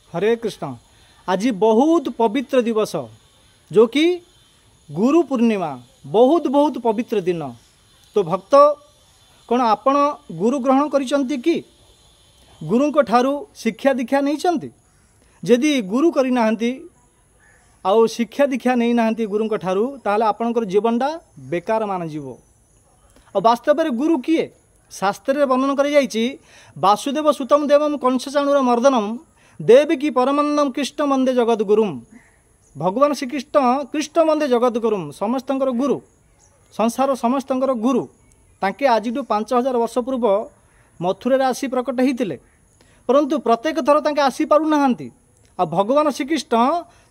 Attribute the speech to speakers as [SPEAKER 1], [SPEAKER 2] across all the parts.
[SPEAKER 1] हरे कृष्ण। आज बहुत पवित्र दिवस जो कि गुरु पूर्णिमा, बहुत बहुत पवित्र दिन। तो भक्त कौन आपण गुरु ग्रहण करिसंती कि गुरु को ठारू शिक्षा दीक्षा नहीं चंती? यदि गुरु करी नाहंती आउ शिक्षा दीक्षा नहीं नाहंती गुरु को ठारू ताहले आपनकर जीवनटा बेकार मान जीवो। और वास्तव में गुरु किए शास्त्र वर्णन कर जाइछि, वासुदेव सुतम देवम कंस चाणूर मर्दनम देवकी परमानंदम कृष्ण वंदे जगत गुरुम। भगवान श्रीकृष्ण कृष्ण वंदे जगत गुरुम, समस्तंकर गुरु, संसार समस्तंकर गुरु। तांके आज 5000 वर्ष पूर्व मथुरा आसी प्रकट होते, परंतु प्रत्येक थर तांके आसी पारु नाहांती। आ भगवान श्रीकृष्ण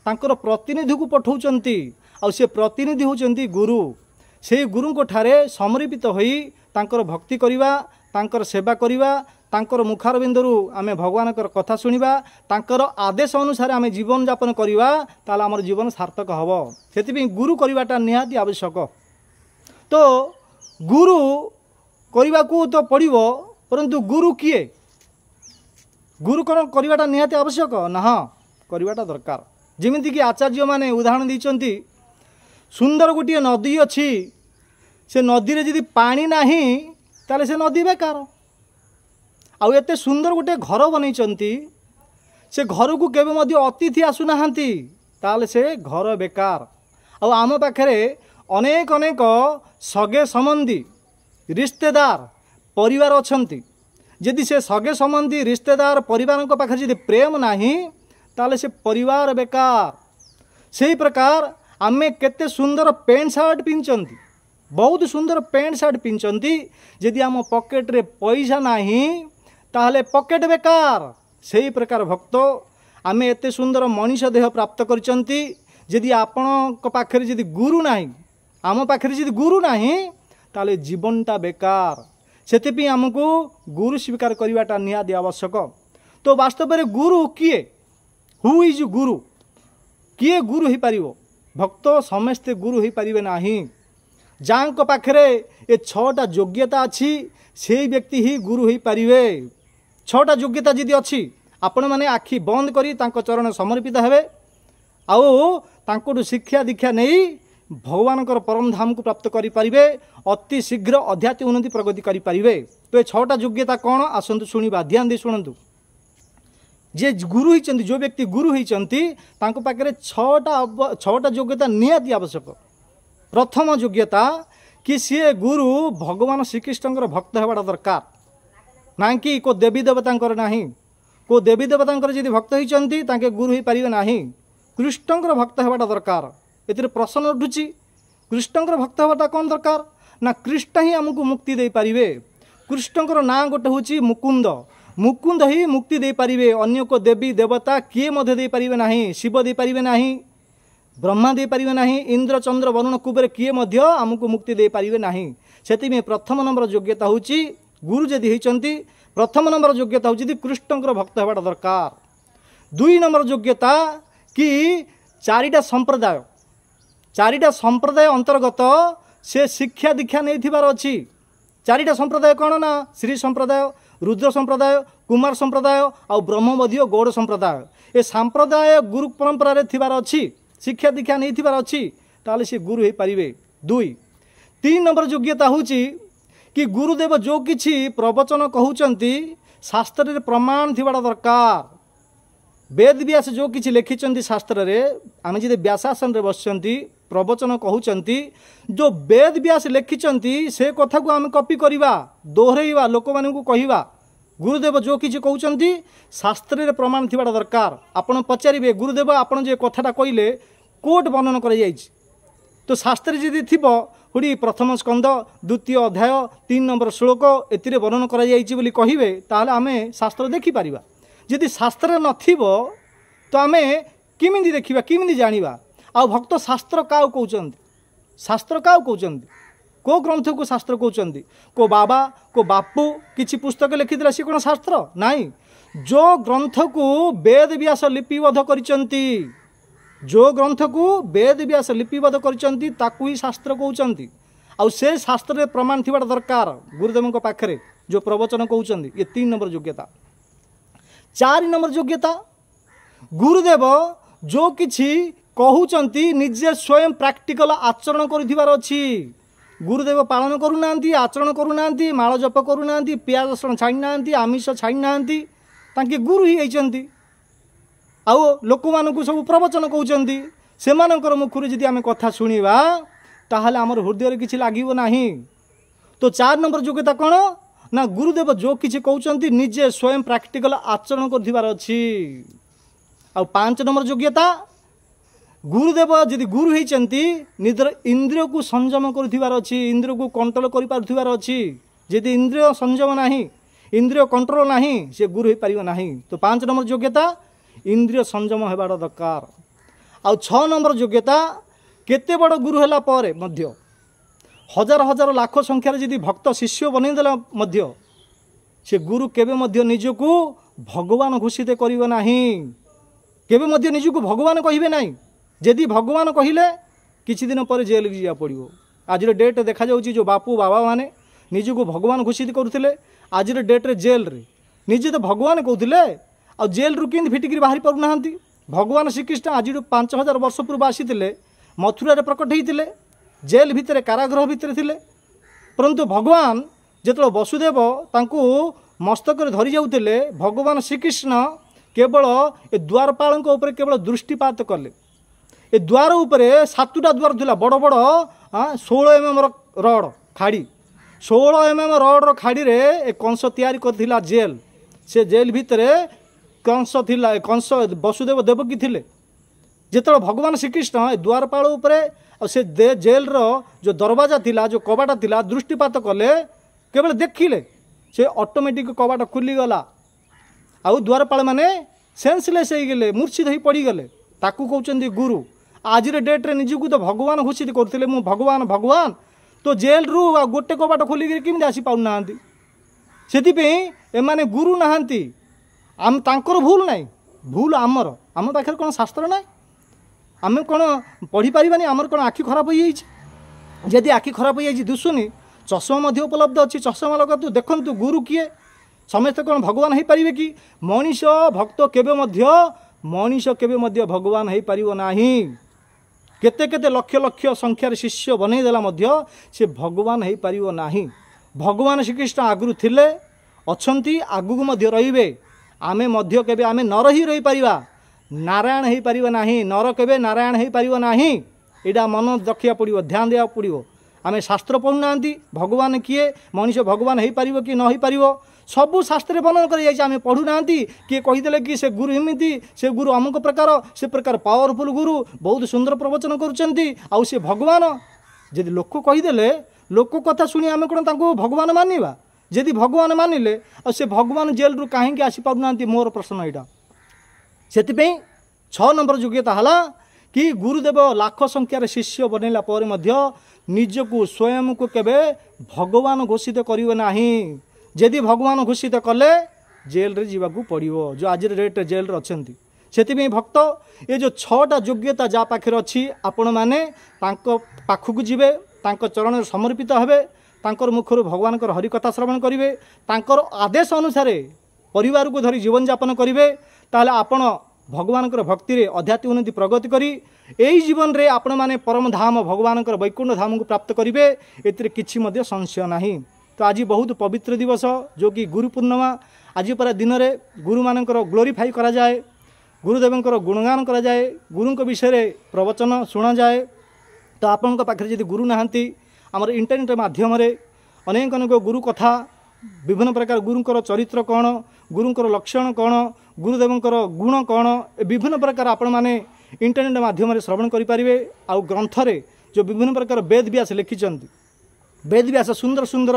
[SPEAKER 1] तांकर प्रतिनिधि को पठाउचंती, आ से प्रतिनिधि होचंती गुरु। से गुरु को ठारे समर्पित होई तांकर भक्ति करिवा, तांकर सेवा करिवा, तांकर मुखारबिंदरू आमे भगवान कथा शुणा, तांकर आदेश अनुसार आमे जीवन यापन करिवा, ताला हमर जीवन सार्थक हबो। सेतिबी गुरु करिवाटा निहाती आवश्यक। तो गुरु करिवा को तो पड़िबो, परंतु गुरु किए? गुरु कौन करिवाटा निहाती आवश्यक ना, करिवाटा दरकार। जेमिति कि आचार्य माने उदाहरण दैचंती, सुंदर गोटे नदी अच्छी, से नदी रे यदि पानी नाही ताले से नदी बेकार। आउ एते सुंदर गोटे घर बनैचंती, से घर को केबे मध्य अतिथि आसुनाहांती, ताले से घर बेकार। आउ आम पाखरे अनेक अनेक सगे संबंधी रिश्तेदार परिवार अछंती, यदि से सगे संबंधी रिश्तेदार परिवार पाखे यदि प्रेम नाही ताले से परिवार बेकार। से प्रकार आमे केते सुंदर पेंट सार्ट पिंचंती, बहुत सुंदर पेंट सार्ट पिंचंती, यदि आम पॉकेट रे पैसा नाही ताहले पॉकेट बेकार। से प्रकार भक्त आमे एते सुंदर मनीष देह प्राप्त करचंती, यदि आपण पाखे यदि गुरु नाही, आम पाखे यदि गुरु नाही ताहले जीवनटा बेकार। सेतिपि आमको गुरु स्वीकार करिवाटा निहाती आवश्यक। तो वास्तव में गुरु किए? हु इज गुरु? किए गुरु ही पारिबो? भक्त समस्ते गुरु ही पारिबे नाही। जांको पाखरे ए 6टा योग्यता अछि, से व्यक्ति ही गुरु ही पारिबे। 6टा योग्यता यदि अछि, आपण माने आखि बंद करी तांको चरण समर्पित हेबे, आउ तांको शिक्षा दीक्षा नहीं भगवानकर परम धाम को प्राप्त करि पारिबे, अति शीघ्र आध्यात्मिक उन्नति प्रगति करि पारिबे। तो ए 6टा योग्यता कौन? आसंतु शुणिबा, ध्यान दे शुणंतु। जे गुरु होइचंती, जो व्यक्ति गुरु होइचंती, तांको पाखरे 6टा योग्यता निहाती आवश्यक। प्रथम योग्यता कि सी गुरु भगवान श्रीकृष्णकर भक्त हेबाटा दरकार, ना कि को देवी देवतांकर नाही। को देवी देवतांकर यदि भक्त होइचंती तांके गुरु ही पारिबे नाही। कृष्णकर भक्त हेबाटा दरकार। एतिर प्रश्न उठुची, कृष्णकर भक्त हेबाटा कोन दरकार? ना कृष्ण ही हमको मुक्ति दे पारिबे। कृष्णकर नाम गोटे होची मुकुंद। मुकुंद ही मुक्ति दे पारिबे, अन्य को देवी देवता किए मध्य दे पारिबे नाही। शिव दे पारिबे नाही, ब्रह्मा दे पारिबे नाही, इंद्र चंद्र वरुण कुबेर किए मध्य हमको मुक्ति दे पारिबे नाही। सेति प्रथम नंबर योग्यता होची गुरु जदि होइचंती, प्रथम नंबर योग्यता होची कृष्णकर भक्त हेबाटा दरकार। 2 नंबर योग्यता कि 4टा संप्रदाय, 4टा संप्रदाय अंतर्गत से शिक्षा दीक्षा नहीं थिबार अछि। 4टा संप्रदाय कौन? ना श्री संप्रदाय, रुद्र संप्रदाय, कुमार संप्रदाय और ब्रह्मबधीय गौड़ संप्रदाय। ए संप्रदाय गुरु परंपरा रे थिबार अछि, शिक्षा दीक्षा नहीं थिबार अछि, ताले से गुरु हे पारिबे। 2 3 नंबर योग्यता होची कि गुरुदेव जो किछि प्रवचन कहउचंती शास्त्र रे प्रमाण थिबार दरकार। वेद व्यास जो किछि लिखिचंती शास्त्र रे, आमे जे व्यासासन रे बसचंती प्रवचन कहउचंती, जो वेद व्यास लिखिचंती से कथा को आमे कॉपी करिवा, दोहरेइवा, लोक मानन को कहिवा। गुरुदेव जो किछि कहउचंती शास्त्र रे प्रमाण थिबार दरकार। आपण पचारिबे, गुरुदेव आपण जे कथाटा कइले कोट वर्णन कर जाइछि, तो शास्त्र यदि थिबो हुडी प्रथम स्कंद 2 अध्याय 3 नंबर श्लोक एतिरे वर्णन कर जाइछि बोली कहिबे, ताहले आमे शास्त्र देखि पारिबा। यदि शास्त्र नथिबो तो आमे किमिति देखिबा, किमिति जानिबा? आ भक्त शास्त्र काउ कहउचंती? शास्त्र काउ कहउचंती? को ग्रंथ को शास्त्र कहउचंती? को बाबा को बापू किछि पुस्तक लिखिदिला से कोन शास्त्र? नाही। जो ग्रंथ को वेद व्यास लिपिबद्ध करिचंती, जो ग्रंथ को वेद व्यास लिपिबद्ध करिचंती ताकू ही शास्त्र कहउचंती। आ से शास्त्र रे प्रमाण थिबार दरकार गुरुदेवଙ୍କ पाखरे जो प्रवचन कहउचंती। ये 3 नंबर योग्यता। 4 नंबर योग्यता गुरुदेव जो किछि कहउचंती निजे स्वयं प्रैक्टिकल आचरण करिथिबार अछि। गुरुदेव पालन करूना आचरण करूना माଳ जप करूना पियाज रसुण छाड़ी ना आमिष छाड़ी ना तांके गुरु ही होइचंती आउ लोक मानकु सब प्रवचन कहउचंती सेमानकर मुखरु जदि आमे कथा सुनिबा ताहाले हमर हृदय रे किछि लागिबो नाही। तो 4 नंबर योग्यता कौन ना गुरुदेव जो किछि कहउचंती निजे स्वयं प्रैक्टिकल आचरण करथिबार अछि। आ 5 नंबर योग्यता गुरुदेव जदि गुरु होइचंती निजर इंद्रिय को संयम करुथिबार अछि, इंद्रिय को कंट्रोल करि पारुथिबार अछि। जदि इंद्रिय संयम नाही इंद्रिय कंट्रोल नाही से गुरु होई परिबो नाही। तो 5 नंबर योग्यता इंद्रिय संयम हेबार दरकार। आ 6 नंबर योग्यता केते बड़ गुरु होला पर मध्य हजार हजार लाख संख्यार जदि भक्त शिष्य बनै देला मध्य से गुरु केबे मध्य निजको भगवान घोषित करिवो नाही, केबे मध्य निजको भगवान कहिबे नाही। जदि भगवान कहिले किछि दिन पर जेल जिया पड़िबो। आज डेट देखा जाउची जो बापू बाबा माने निजको भगवान घोषित करुथिले आज डेट रे जेल रे निजे तो भगवान कहउथिले आ जेल रु किंद फिटिकरी बाहरी पड़ु नाहंती। भगवान श्रीकृष्ण आज 5000 वर्ष पूर्व आसीथिले मथुरा रे प्रकट हेइथिले जेल भितरे कारागृह भितरे थिले, परंतु भगवान जेतलो वसुदेव तांकू मस्तक रे धरि जाउथिले भगवान श्रीकृष्ण केवल ए द्वारपालक ऊपर केवल दृष्टिपात कले। ए द्वार उपरे 7टा द्वार थिला बड़ बड़ 16 mm रड खाड़ी 16 mm रड खाड़ी रे ए कंस तैयारी करथिला जेल। से जेल भितरे कंस थिला, कंस वसुदेव देवकी थिले। जेतलो भगवान श्रीकृष्ण ए द्वारपाल उपरे से जेल रो जो दरवाजा थिला जो कबाटा थिला दृष्टिपात कले केवल देखिले से ऑटोमेटिक कबाटा खुली गला आउ द्वारपाल माने सेंसलेस हो गले मूर्छित हो पड़ी गले। ताकू कहउचंदी गुरु। आज डेट रे निजको तो भगवान घोषित करथिले मु भगवान भगवान तो जेल रु गोटे कबाट खोलिक केमि आसी पाउ नाहंती। सेति पे एमाने गुरु नाहंती आम तांकर भूल नाही, भूल आमर। आम पाखे कौन शास्त्र ना आम कौन पढ़ी पारिबानी आमर कौन आखि खराब हो जाइए। जदि आखि खराब हो जाइए दिशुनी चषमा मध्य उपलब्ध अच्छी चषमा लगतु देखंतु गुरु किए समस्त कौन भगवान हो पारिबे कि मनीष भक्त केबे मध्य भगवान हो पारिबो नाही। केते केते लक्ष लक्ष संख्यार शिष्य बनै देला मध्य से भगवान हो पारिबो नाही। भगवान श्रीकृष्ण आगुरु थिले अछंती आगुक मध्य रहिबे। आमे मध्य केबे आमे नर ही रही पारिबा, नारायण हो पारिबो नाही। नर केबे नारायण हो पारिबो नाही। एडा मन रखिया पड़िबो, ध्यान देया पड़िबो। आमे शास्त्र पढ़ु नांती भगवान किए मनीष भगवान हो पारिबो कि न हो पारिबो सबू शास्त्र वर्णन कर जाइए। आमे पढ़ु नांती किए कहिदेले कि से गुरु एमिति से गुरु अमुक प्रकार से प्रकार पावरफुल गुरु बहुत सुंदर प्रवचन करुचंती आउ से भगवान। जदि लोक कहिदेले लोक कथा सुनी आमे कोन तांको भगवान मानिबा। जदि भगवान मानिले आ से भगवान जेल रु काहेकि आसी पाउ नांती मोर प्रश्न एटा। सेति 6 नंबर योग्यता हला कि गुरुदेव लाख संख्यार शिष्य बनैला पर मध्य निजको स्वयं को केबे भगवान घोषित करिवो नाही। जदि भगवान घोषित कले जेल रे जीवाकू पड़िवो जो आज रेट जेल रे अछंती। सेति भक्त ये जो 6टा योग्यता जा पाखे अच्छी आपण माने तांको पाखकू जीवे तांको चरण समर्पित हेबे तांकर मुखर भगवान हरि कथा श्रवण करिवे तांकर आदेश अनुसार परिवार को धरी जीवन यापन करिवे ताले आपण भगवान भक्ति रे अध्यात्म उन्नति प्रगति करी एई जीवन रे आपण माने परम धाम भगवान वैकुंठ धाम को प्राप्त करिवे एतिरे किछि मध्य संशय नाही। तो आज बहुत पवित्र दिवस जो कि गुरु पूर्णिमा। आज पर दिन में गुरु मानकर ग्लोरीफाई करा जाए, गुरुदेवंकर गुणगान करा जाए, गुरुंक विषय रे प्रवचन शुणा जाए। तो आपन पाखे जदि गुरु नाहांती आमर इंटरनेट माध्यम रे अनेक अनेक गुरु कथा विभिन्न प्रकार गुरुंकर चरित्र कौन गुरुंकर लक्षण कौन गुरुदेवंकर गुण कौन विभिन्न प्रकार आपण माने इंटरनेट माध्यम रे श्रवण करि परिबे। आ ग्रंथ रे जो विभिन्न प्रकार वेद व्यास लिखिचंती वेद व्यास सुंदर सुंदर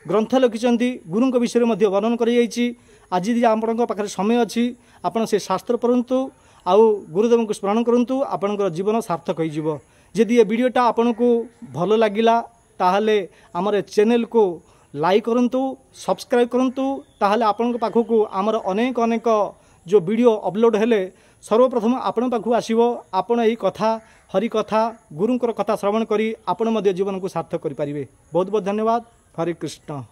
[SPEAKER 1] ग्रंथ लिखिचंती गुरुंक विषय में वर्णन कर जाइए। आज यदि आपण पाखे समय अच्छी आपण से शास्त्र पढ़तु आउ गुरुदेव को स्मरण करूँ आपणकर जीवन सार्थक हो। जदि ये वीडियोटा आपन को भल लगिला ताहले आमर चैनल को लाइक करूँ सब्सक्राइब करूँ ताहले आपण पाखक आमर अनेक अनेक जो वीडियो अपलोड हेले सर्वप्रथम आपण पाखु आसीबो। आपण एही कथा हरि कथा गुरुंकर कथा श्रवण करी आपण मध्य जीवन को सार्थक करि पारिबे। बहुत बहुत धन्यवाद। हरे कृष्ण।